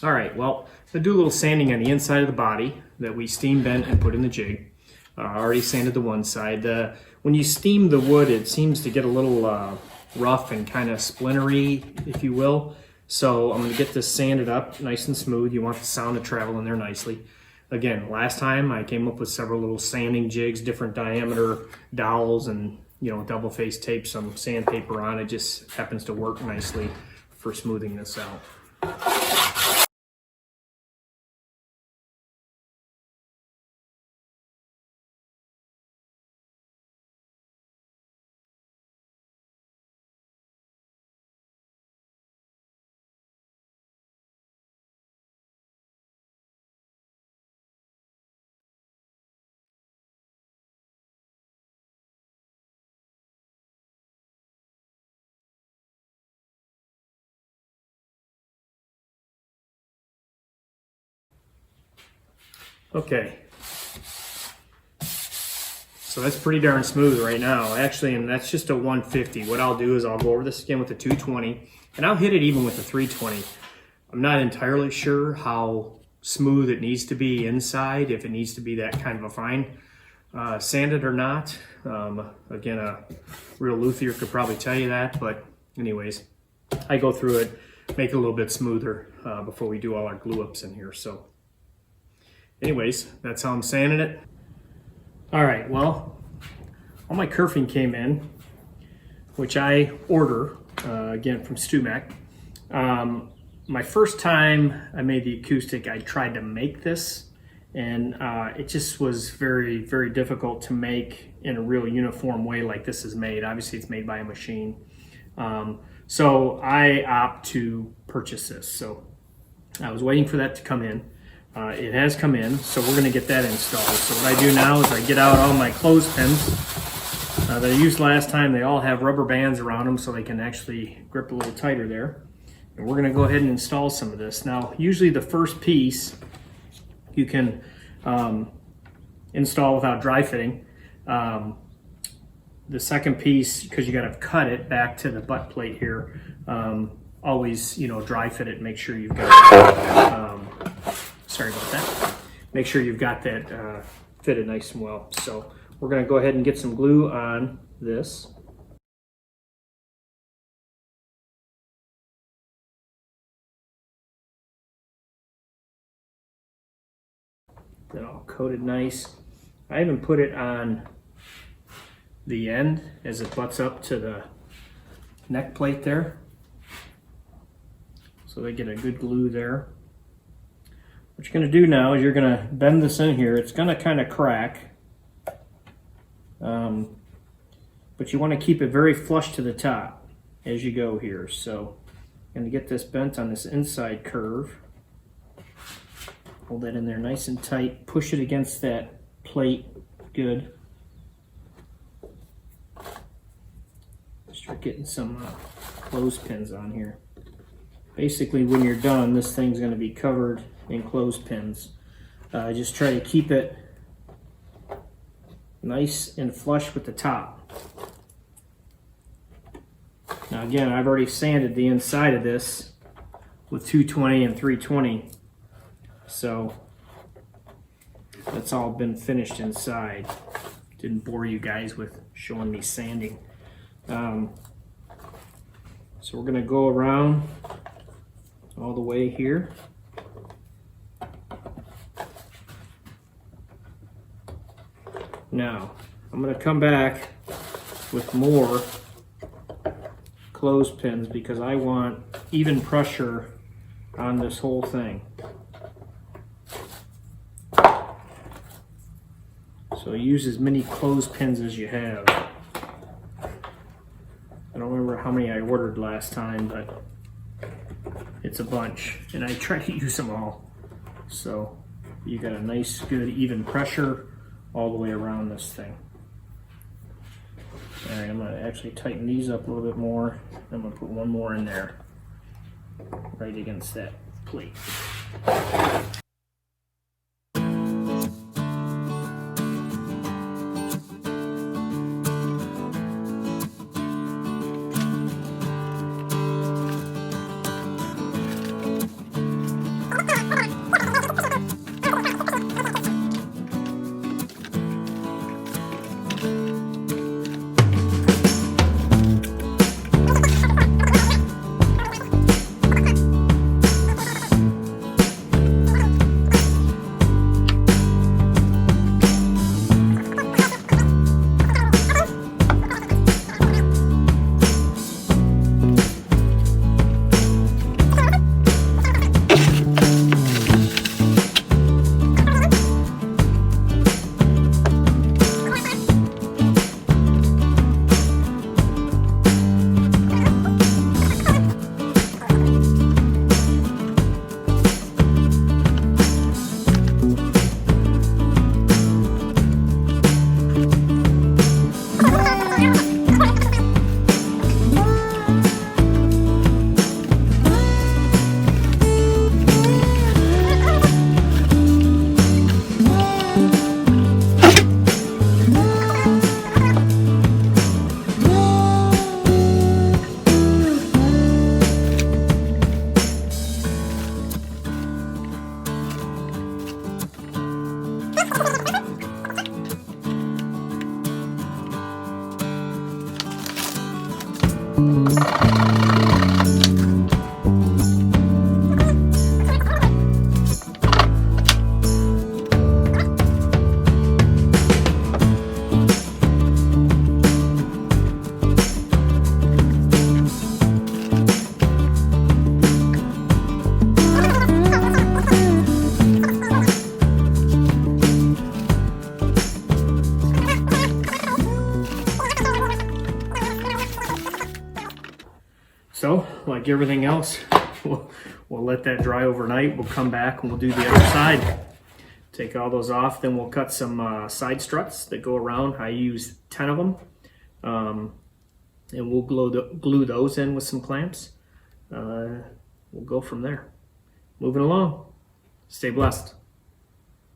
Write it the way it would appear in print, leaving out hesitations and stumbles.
All right, well, I do a little sanding on the inside of the body that we steam bent and put in the jig. I already sanded the one side. When you steam the wood, it seems to get a little rough and kind of splintery, if you will. So I'm going to get this sanded up nice and smooth. You want the sound to travel in there nicely. Again, last time I came up with several little sanding jigs, different diameter dowels, and double face tape some sandpaper on. It just happens to work nicely for smoothing this out. Okay, so that's pretty darn smooth right now. Actually, and that's just a 150. What I'll do is I'll go over this again with the 220, and I'll hit it even with the 320. I'm not entirely sure how smooth it needs to be inside, if it needs to be that kind of a fine sanded or not. Again, a real luthier could probably tell you that, but anyways, I go through it, make it a little bit smoother before we do all our glue ups in here. So anyways, that's how I'm sanding it. All right, well, all my kerfing came in, which I order, again, from StuMac. My first time I made the acoustic, I tried to make this, and it just was very, very difficult to make in a real uniform way like this is made. Obviously, it's made by a machine. So I opt to purchase this. So I was waiting for that to come in. It has come in, so we're going to get that installed. So what I do now is I get out all my clothespins that I used last time. They all have rubber bands around them so they can actually grip a little tighter there. And we're going to go ahead and install some of this. Now, usually the first piece you can install without dry fitting. The second piece, because you got to cut it back to the butt plate here, always dry fit it and make sure you've got sorry about that. Make sure you've got that fitted nice and well. So we're going to go ahead and get some glue on this. Then all coated nice. I even put it on the end as it butts up to the neck plate there, so they get a good glue there. What you're going to do now is you're going to bend this in here. It's going to kind of crack, but you want to keep it very flush to the top as you go here. So I'm going to get this bent on this inside curve. Hold that in there nice and tight. Push it against that plate. Good. Start getting some clothespins on here. Basically, when you're done, this thing's going to be covered in clothespins. Just try to keep it nice and flush with the top. Now again, I've already sanded the inside of this with 220 and 320, so that's all been finished inside. Didn't bore you guys with showing me sanding. So we're going to go around all the way here. Now, I'm going to come back with more clothespins because I want even pressure on this whole thing. So use as many clothespins as you have. I don't remember how many I ordered last time, but it's a bunch, and I try to use them all. So you got a nice, good, even pressure all the way around this thing. All right, I'm going to actually tighten these up a little bit more. I'm going to put one more in there, right against that plate. So, like everything else, we'll let that dry overnight. We'll come back and we'll do the other side. Take all those off, then we'll cut some side struts that go around. I use 10 of them. And we'll glue those in with some clamps. We'll go from there. Moving along. Stay blessed.